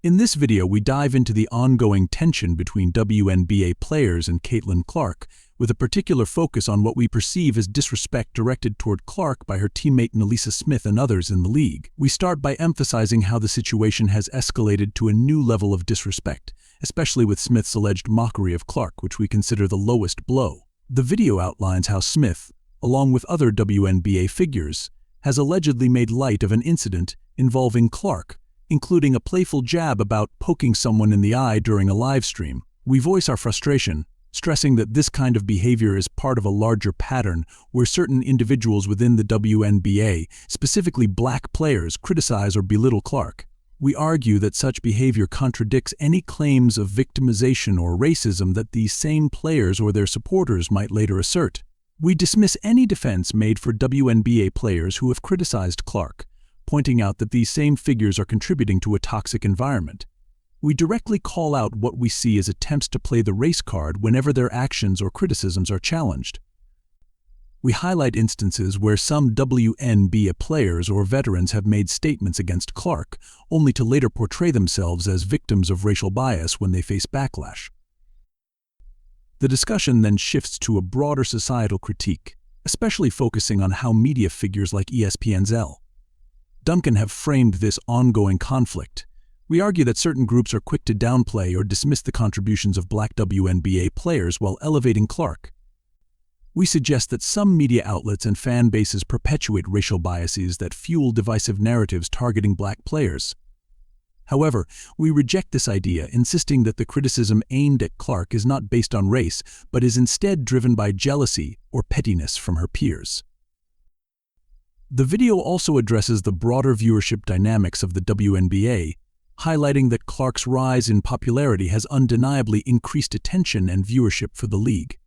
In this video, we dive into the ongoing tension between WNBA players and Caitlin Clark, with a particular focus on what we perceive as disrespect directed toward Clark by her teammate Nalyssa Smith and others in the league. We start by emphasizing how the situation has escalated to a new level of disrespect, especially with Smith's alleged mockery of Clark, which we consider the lowest blow. The video outlines how Smith, along with other WNBA figures, has allegedly made light of an incident involving Clark, including a playful jab about poking someone in the eye during a live stream. We voice our frustration, stressing that this kind of behavior is part of a larger pattern where certain individuals within the WNBA, specifically black players, criticize or belittle Clark. We argue that such behavior contradicts any claims of victimization or racism that these same players or their supporters might later assert. We dismiss any defense made for WNBA players who have criticized Clark, pointing out that these same figures are contributing to a toxic environment. We directly call out what we see as attempts to play the race card whenever their actions or criticisms are challenged. We highlight instances where some WNBA players or veterans have made statements against Clark, only to later portray themselves as victims of racial bias when they face backlash. The discussion then shifts to a broader societal critique, especially focusing on how media figures like ESPN's Duncan have framed this ongoing conflict. We argue that certain groups are quick to downplay or dismiss the contributions of black WNBA players while elevating Clark. We suggest that some media outlets and fan bases perpetuate racial biases that fuel divisive narratives targeting black players. However, we reject this idea, insisting that the criticism aimed at Clark is not based on race, but is instead driven by jealousy or pettiness from her peers. The video also addresses the broader viewership dynamics of the WNBA, highlighting that Clark's rise in popularity has undeniably increased attention and viewership for the league.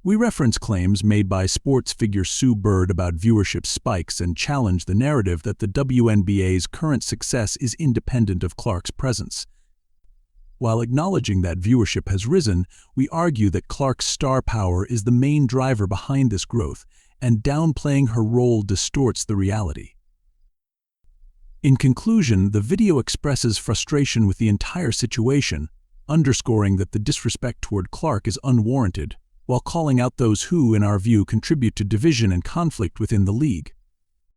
We reference claims made by sports figure Sue Bird about viewership spikes and challenge the narrative that the WNBA's current success is independent of Clark's presence. While acknowledging that viewership has risen, we argue that Clark's star power is the main driver behind this growth, and downplaying her role distorts the reality. In conclusion, the video expresses frustration with the entire situation, underscoring that the disrespect toward Clark is unwarranted, while calling out those who, in our view, contribute to division and conflict within the league.